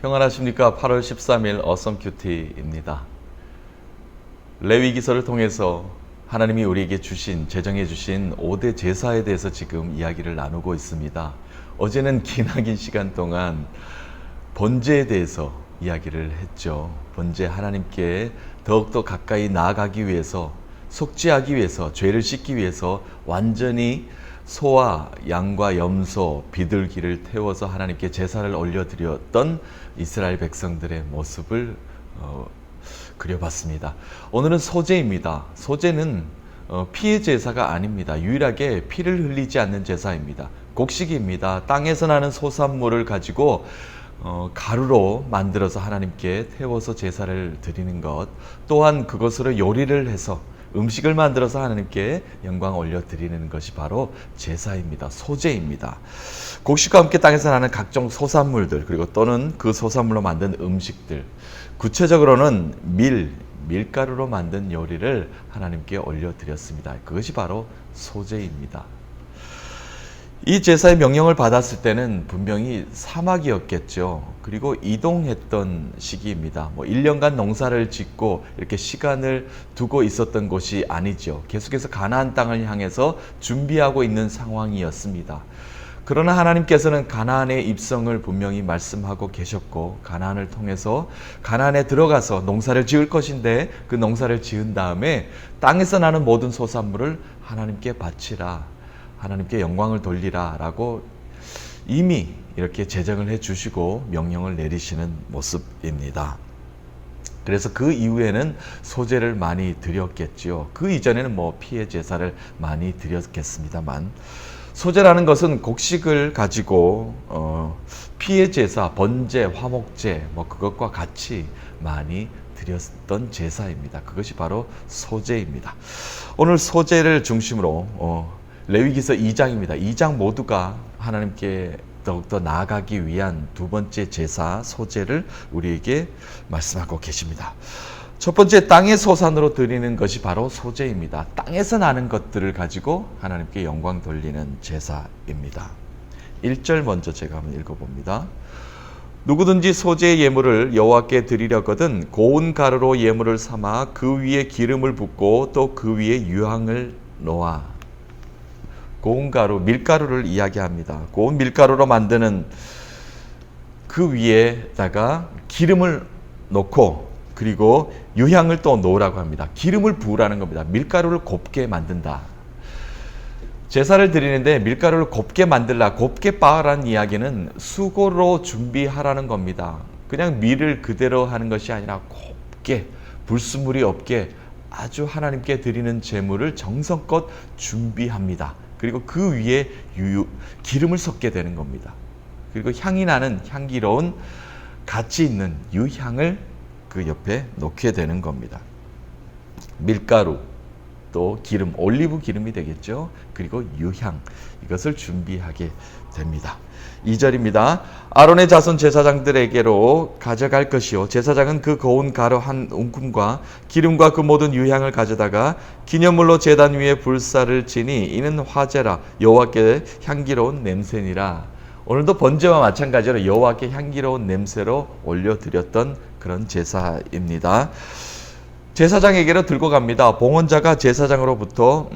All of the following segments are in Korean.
평안하십니까? 8월 13일 어썸큐티입니다. 레위기서를 통해서 하나님이 우리에게 제정해 주신 5대 제사에 대해서 지금 이야기를 나누고 있습니다. 어제는 기나긴 시간 동안 번제에 대해서 이야기를 했죠. 번제, 하나님께 더욱더 가까이 나아가기 위해서, 속죄하기 위해서, 죄를 씻기 위해서 완전히 소와 양과 염소, 비둘기를 태워서 하나님께 제사를 올려드렸던 이스라엘 백성들의 모습을 그려봤습니다. 오늘은 소제입니다. 소제는 피의 제사가 아닙니다. 유일하게 피를 흘리지 않는 제사입니다. 곡식입니다. 땅에서 나는 소산물을 가지고 가루로 만들어서 하나님께 태워서 제사를 드리는 것, 또한 그것으로 요리를 해서 음식을 만들어서 하나님께 영광 올려드리는 것이 바로 제사입니다. 소제입니다. 곡식과 함께 땅에서 나는 각종 소산물들, 그리고 또는 그 소산물로 만든 음식들, 구체적으로는 밀가루로 만든 요리를 하나님께 올려드렸습니다. 그것이 바로 소제입니다. 이 제사의 명령을 받았을 때는 분명히 사막이었겠죠. 그리고 이동했던 시기입니다. 1년간 농사를 짓고 이렇게 시간을 두고 있었던 곳이 아니죠. 계속해서 가나안 땅을 향해서 준비하고 있는 상황이었습니다. 그러나 하나님께서는 가나안의 입성을 분명히 말씀하고 계셨고, 가나안을 통해서 가나안에 들어가서 농사를 지을 것인데, 그 농사를 지은 다음에 땅에서 나는 모든 소산물을 하나님께 바치라, 하나님께 영광을 돌리라 라고 이미 이렇게 제정을 해 주시고 명령을 내리시는 모습입니다. 그래서 그 이후에는 소제를 많이 드렸겠지요. 그 이전에는 피의 제사를 많이 드렸겠습니다만, 소제라는 것은 곡식을 가지고 피의 제사, 번제, 화목제 그것과 같이 많이 드렸던 제사입니다. 그것이 바로 소제입니다. 오늘 소제를 중심으로 레위기서 2장입니다. 2장 모두가 하나님께 더욱더 나아가기 위한 두 번째 제사, 소제를 우리에게 말씀하고 계십니다. 첫 번째, 땅의 소산으로 드리는 것이 바로 소제입니다. 땅에서 나는 것들을 가지고 하나님께 영광 돌리는 제사입니다. 1절 먼저 제가 한번 읽어봅니다. 누구든지 소제의 예물을 여호와께 드리려거든 고운 가루로 예물을 삼아 그 위에 기름을 붓고 또 그 위에 유향을 놓아. 고운 가루, 밀가루를 이야기합니다. 고운 밀가루로 만드는 그 위에다가 기름을 놓고, 그리고 유향을 또 놓으라고 합니다. 기름을 부으라는 겁니다. 밀가루를 곱게 만든다. 제사를 드리는데 밀가루를 곱게 만들라, 곱게 빻으라는 이야기는 수고로 준비하라는 겁니다. 그냥 밀을 그대로 하는 것이 아니라 곱게, 불순물이 없게 아주 하나님께 드리는 제물을 정성껏 준비합니다. 그리고 그 위에 기름을 섞게 되는 겁니다. 그리고 향이 나는 향기로운 가치 있는 유향을 그 옆에 놓게 되는 겁니다. 밀가루, 또 기름, 올리브 기름이 되겠죠. 그리고 유향, 이것을 준비하게 됩니다. 2절입니다. 아론의 자손 제사장들에게로 가져갈 것이요, 제사장은 그 고운 가루 한 움큼과 기름과 그 모든 유향을 가져다가 기념물로 제단 위에 불사를 지니 이는 화제라, 여호와께 향기로운 냄새니라. 오늘도 번제와 마찬가지로 여호와께 향기로운 냄새로 올려드렸던 그런 제사입니다. 제사장에게로 들고 갑니다. 봉헌자가 제사장으로부터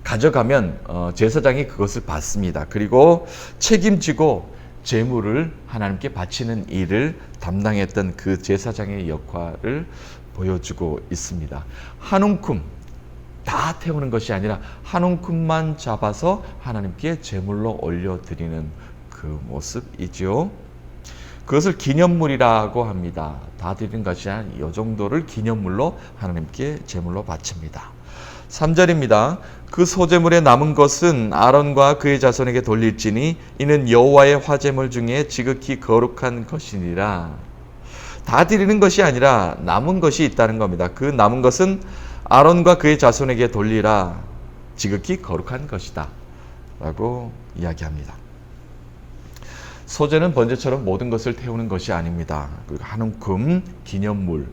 가져가면 제사장이 그것을 받습니다. 그리고 책임지고 제물을 하나님께 바치는 일을 담당했던 그 제사장의 역할을 보여주고 있습니다. 한 움큼 다 태우는 것이 아니라 한 움큼만 잡아서 하나님께 제물로 올려드리는 그 모습이죠. 그것을 기념물이라고 합니다. 다 드리는 것이 아니라 이 정도를 기념물로 하나님께 제물로 바칩니다. 3절입니다. 그 소제물에 남은 것은 아론과 그의 자손에게 돌릴지니 이는 여호와의 화제물 중에 지극히 거룩한 것이니라. 다 드리는 것이 아니라 남은 것이 있다는 겁니다. 그 남은 것은 아론과 그의 자손에게 돌리라. 지극히 거룩한 것이다 라고 이야기합니다. 소제는 번제처럼 모든 것을 태우는 것이 아닙니다. 그리고 한 움큼 기념물을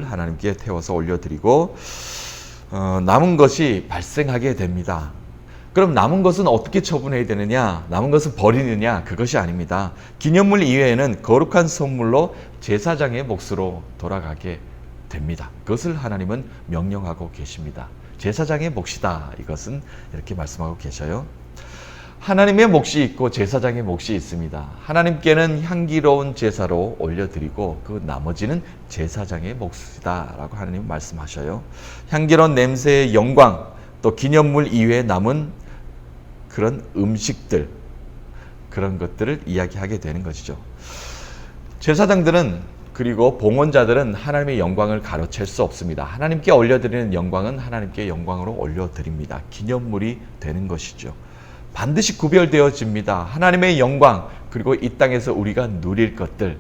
하나님께 태워서 올려드리고 남은 것이 발생하게 됩니다. 그럼 남은 것은 어떻게 처분해야 되느냐? 남은 것은 버리느냐? 그것이 아닙니다. 기념물 이외에는 거룩한 선물로 제사장의 몫으로 돌아가게 됩니다. 그것을 하나님은 명령하고 계십니다. 제사장의 몫이다. 이것은 이렇게 말씀하고 계셔요. 하나님의 몫이 있고 제사장의 몫이 있습니다. 하나님께는 향기로운 제사로 올려드리고 그 나머지는 제사장의 몫이다 라고 하나님 말씀하셔요. 향기로운 냄새의 영광, 또 기념물 이외에 남은 그런 음식들, 그런 것들을 이야기하게 되는 것이죠. 제사장들은 그리고 봉헌자들은 하나님의 영광을 가로챌 수 없습니다. 하나님께 올려드리는 영광은 하나님께 영광으로 올려드립니다. 기념물이 되는 것이죠. 반드시 구별되어집니다. 하나님의 영광 그리고 이 땅에서 우리가 누릴 것들은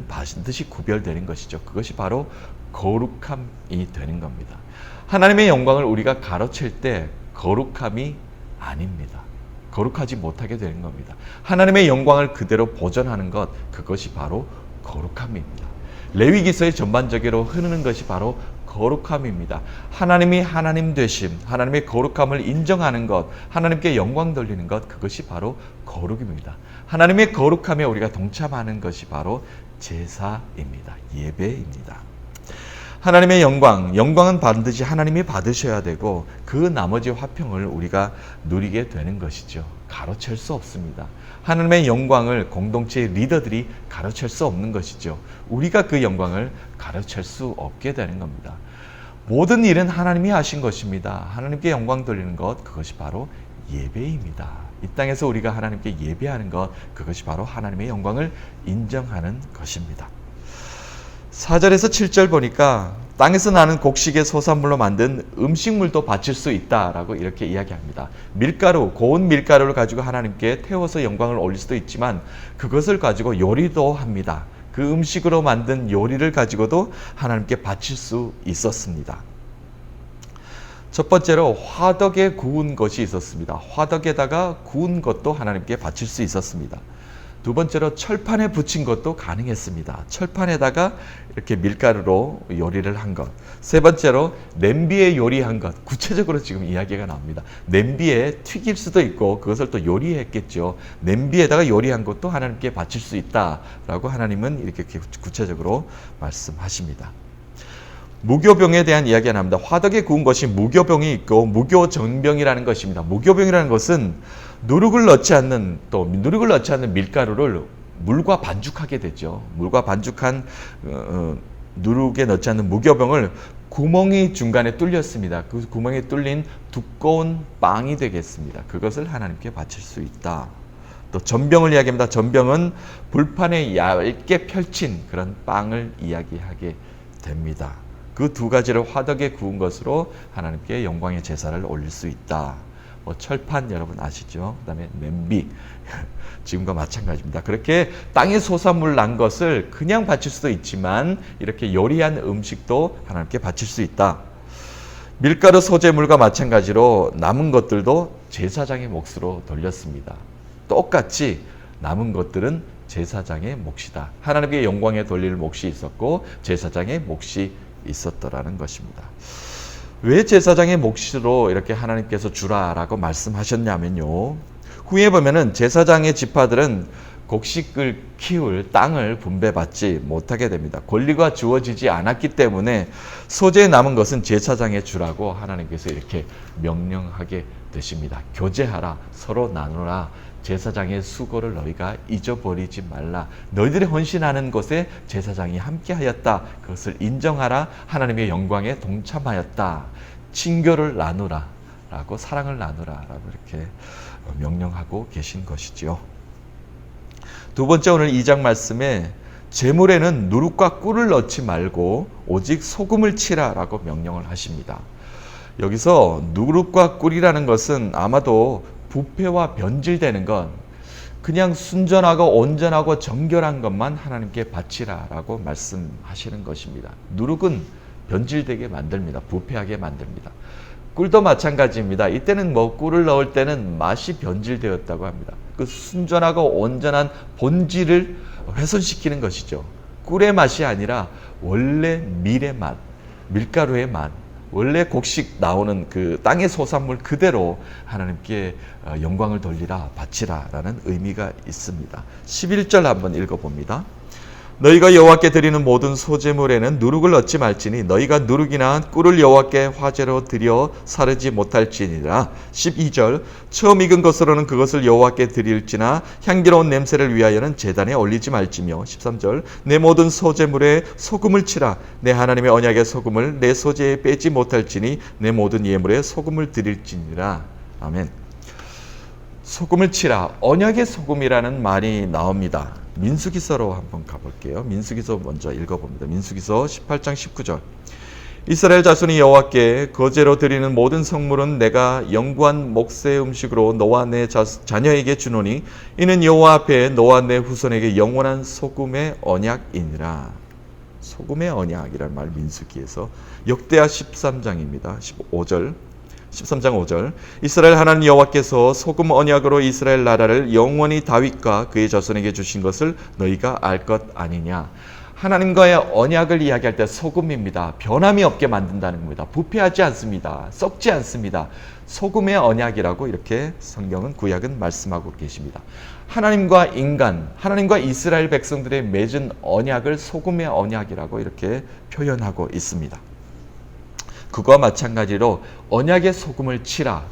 반드시 구별되는 것이죠. 그것이 바로 거룩함이 되는 겁니다. 하나님의 영광을 우리가 가로챌 때 거룩함이 아닙니다. 거룩하지 못하게 되는 겁니다. 하나님의 영광을 그대로 보존하는 것, 그것이 바로 거룩함입니다. 레위기서의 전반적으로 흐르는 것이 바로 거룩함입니다. 하나님이 하나님 되심, 하나님의 거룩함을 인정하는 것, 하나님께 영광 돌리는 것, 그것이 바로 거룩입니다. 하나님의 거룩함에 우리가 동참하는 것이 바로 제사입니다. 예배입니다. 하나님의 영광은 반드시 하나님이 받으셔야 되고 그 나머지 화평을 우리가 누리게 되는 것이죠. 가로챌 수 없습니다. 하나님의 영광을 공동체의 리더들이 가로챌 수 없는 것이죠. 우리가 그 영광을 가로챌 수 없게 되는 겁니다. 모든 일은 하나님이 하신 것입니다. 하나님께 영광 돌리는 것, 그것이 바로 예배입니다. 이 땅에서 우리가 하나님께 예배하는 것, 그것이 바로 하나님의 영광을 인정하는 것입니다. 4절에서 7절 보니까 땅에서 나는 곡식의 소산물로 만든 음식물도 바칠 수 있다라고 이렇게 이야기합니다. 밀가루, 고운 밀가루를 가지고 하나님께 태워서 영광을 올릴 수도 있지만 그것을 가지고 요리도 합니다. 그 음식으로 만든 요리를 가지고도 하나님께 바칠 수 있었습니다. 첫 번째로 화덕에 구운 것이 있었습니다. 화덕에다가 구운 것도 하나님께 바칠 수 있었습니다. 두 번째로 철판에 붙인 것도 가능했습니다. 철판에다가 이렇게 밀가루로 요리를 한 것. 세 번째로 냄비에 요리한 것. 구체적으로 지금 이야기가 나옵니다. 냄비에 튀길 수도 있고 그것을 또 요리했겠죠. 냄비에다가 요리한 것도 하나님께 바칠 수 있다라고 하나님은 이렇게 구체적으로 말씀하십니다. 무교병에 대한 이야기가 나옵니다. 화덕에 구운 것이 무교병이 있고 무교정병이라는 것입니다. 무교병이라는 것은 누룩을 넣지 않는 밀가루를 물과 반죽하게 되죠. 물과 반죽한 누룩에 넣지 않는 무교병을 구멍이 중간에 뚫렸습니다. 그 구멍에 뚫린 두꺼운 빵이 되겠습니다. 그것을 하나님께 바칠 수 있다. 또 전병을 이야기합니다. 전병은 불판에 얇게 펼친 그런 빵을 이야기하게 됩니다. 그 두 가지를 화덕에 구운 것으로 하나님께 영광의 제사를 올릴 수 있다. 철판 여러분 아시죠? 그 다음에 냄비 지금과 마찬가지입니다. 그렇게 땅에 소산물 난 것을 그냥 바칠 수도 있지만 이렇게 요리한 음식도 하나님께 바칠 수 있다. 밀가루 소재물과 마찬가지로 남은 것들도 제사장의 몫으로 돌렸습니다. 똑같이 남은 것들은 제사장의 몫이다. 하나님께 영광에 돌릴 몫이 있었고 제사장의 몫이 있었더라는 것입니다. 왜 제사장의 몫으로 이렇게 하나님께서 주라라고 말씀하셨냐면요. 후에 보면은 제사장의 지파들은 곡식을 키울 땅을 분배받지 못하게 됩니다. 권리가 주어지지 않았기 때문에 소재에 남은 것은 제사장에 주라고 하나님께서 이렇게 명령하게 되십니다. 교제하라, 서로 나누라. 제사장의 수고를 너희가 잊어버리지 말라. 너희들이 헌신하는 것에 제사장이 함께하였다. 그것을 인정하라. 하나님의 영광에 동참하였다. 친교를 나누라 라고, 사랑을 나누라 라고 이렇게 명령하고 계신 것이지요. 두 번째, 오늘 2장 말씀에 제물에는 누룩과 꿀을 넣지 말고 오직 소금을 치라 라고 명령을 하십니다. 여기서 누룩과 꿀이라는 것은 아마도 부패와 변질되는 것, 그냥 순전하고 온전하고 정결한 것만 하나님께 바치라라고 말씀하시는 것입니다. 누룩은 변질되게 만듭니다. 부패하게 만듭니다. 꿀도 마찬가지입니다. 이때는 꿀을 넣을 때는 맛이 변질되었다고 합니다. 그 순전하고 온전한 본질을 훼손시키는 것이죠. 꿀의 맛이 아니라 원래 밀의 맛, 밀가루의 맛, 원래 곡식 나오는 그 땅의 소산물 그대로 하나님께 영광을 돌리라, 바치라 라는 의미가 있습니다. 11절 한번 읽어봅니다. 너희가 여호와께 드리는 모든 소제물에는 누룩을 얻지 말지니 너희가 누룩이나 꿀을 여호와께 화제로 드려 사르지 못할지니라. 12절 처음 익은 것으로는 그것을 여호와께 드릴지나 향기로운 냄새를 위하여는 제단에 올리지 말지며. 13절 내 모든 소제물에 소금을 치라. 내 하나님의 언약의 소금을 내 소제에 빼지 못할지니 내 모든 예물에 소금을 드릴지니라. 아멘. 소금을 치라. 언약의 소금이라는 말이 나옵니다. 민수기서로 한번 가볼게요. 민수기서 먼저 읽어봅니다. 민수기서 18장 19절 이스라엘 자손이 여호와께 거제로 드리는 모든 성물은 내가 영구한 목세 음식으로 너와 내 자녀에게 주노니 이는 여호와 앞에 너와 내 후손에게 영원한 소금의 언약이니라. 소금의 언약이라는 말 민수기에서 역대하 13장입니다. 15절 13장 5절 이스라엘 하나님 여호와께서 소금 언약으로 이스라엘 나라를 영원히 다윗과 그의 자손에게 주신 것을 너희가 알 것 아니냐. 하나님과의 언약을 이야기할 때 소금입니다. 변함이 없게 만든다는 겁니다. 부패하지 않습니다. 썩지 않습니다. 소금의 언약이라고 이렇게 성경은 구약은 말씀하고 계십니다. 하나님과 인간, 하나님과 이스라엘 백성들의 맺은 언약을 소금의 언약이라고 이렇게 표현하고 있습니다. 그와 마찬가지로 언약의 소금을 치라,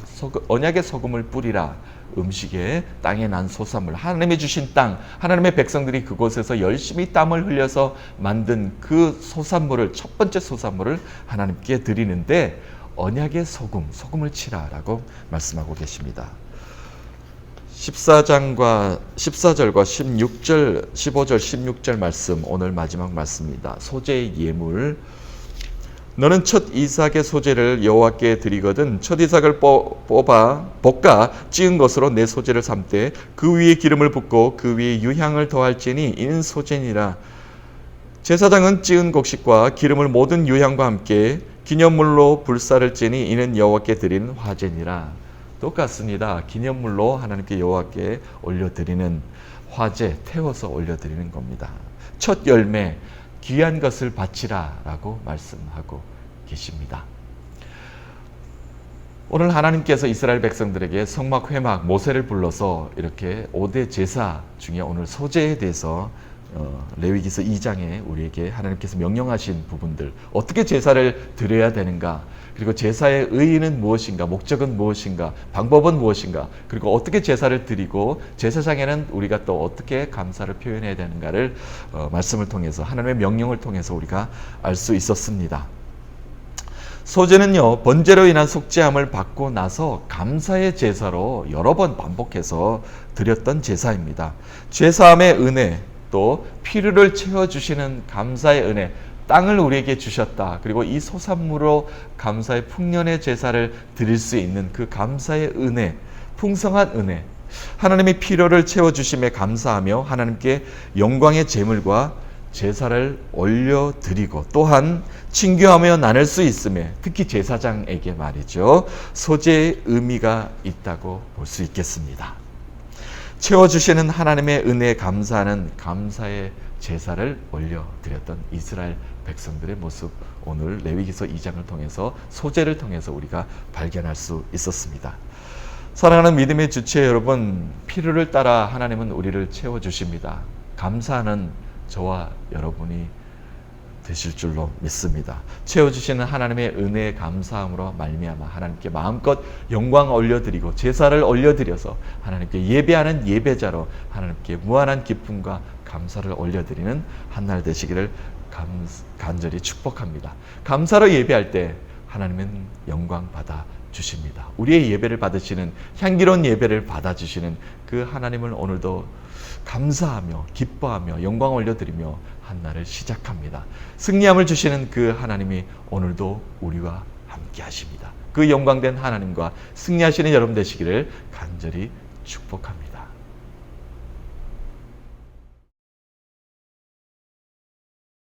언약의 소금을 뿌리라. 음식에 땅에 난 소산물, 하나님이 주신 땅, 하나님의 백성들이 그곳에서 열심히 땀을 흘려서 만든 그 소산물을, 첫 번째 소산물을 하나님께 드리는데 언약의 소금을 치라라고 말씀하고 계십니다. 14절과 16절, 15절, 16절 말씀, 오늘 마지막 말씀입니다. 소제의 예물. 너는 첫 이삭의 소제를 여호와께 드리거든 첫 이삭을 볶아 찌은 것으로 내 소제를 삼되 그 위에 기름을 붓고 그 위에 유향을 더할지니 이는 소제니라. 제사장은 찌은 곡식과 기름을 모든 유향과 함께 기념물로 불사를 찌니 이는 여호와께 드리는 화제니라. 똑같습니다. 기념물로 하나님께 여호와께 올려드리는 화제, 태워서 올려드리는 겁니다. 첫 열매, 귀한 것을 바치라 라고 말씀하고 계십니다. 오늘 하나님께서 이스라엘 백성들에게 성막, 회막, 모세를 불러서 이렇게 5대 제사 중에 오늘 소제에 대해서 레위기서 2장에 우리에게 하나님께서 명령하신 부분들, 어떻게 제사를 드려야 되는가, 그리고 제사의 의의는 무엇인가, 목적은 무엇인가, 방법은 무엇인가, 그리고 어떻게 제사를 드리고 제사장에는 우리가 또 어떻게 감사를 표현해야 되는가를 말씀을 통해서, 하나님의 명령을 통해서 우리가 알 수 있었습니다. 소제는요, 번제로 인한 속죄함을 받고 나서 감사의 제사로 여러 번 반복해서 드렸던 제사입니다. 죄사함의 은혜, 또 필요를 채워주시는 감사의 은혜, 땅을 우리에게 주셨다. 그리고 이 소산물로 감사의 풍년의 제사를 드릴 수 있는 그 감사의 은혜, 풍성한 은혜, 하나님의 필요를 채워주심에 감사하며 하나님께 영광의 제물과 제사를 올려드리고 또한 친교하며 나눌 수 있음에, 특히 제사장에게 말이죠, 소제의 의미가 있다고 볼 수 있겠습니다. 채워주시는 하나님의 은혜에 감사하는 감사의 제사를 올려드렸던 이스라엘 백성들의 모습, 오늘 레위기서 2장을 통해서, 소제를 통해서 우리가 발견할 수 있었습니다. 사랑하는 믿음의 주체 여러분, 필요를 따라 하나님은 우리를 채워주십니다. 감사하는 저와 여러분이 되실 줄로 믿습니다. 채워주시는 하나님의 은혜에 감사함으로 말미암아 하나님께 마음껏 영광 올려드리고 제사를 올려드려서 하나님께 예배하는 예배자로 하나님께 무한한 기쁨과 감사를 올려드리는 한날 되시기를 간절히 축복합니다. 감사로 예배할 때 하나님은 영광 받아 주십니다. 우리의 예배를 받으시는, 향기로운 예배를 받아주시는 그 하나님을 오늘도 감사하며 기뻐하며 영광 올려드리며 한날을 시작합니다. 승리함을 주시는 그 하나님이 오늘도 우리와 함께 하십니다. 그 영광된 하나님과 승리하시는 여러분 되시기를 간절히 축복합니다.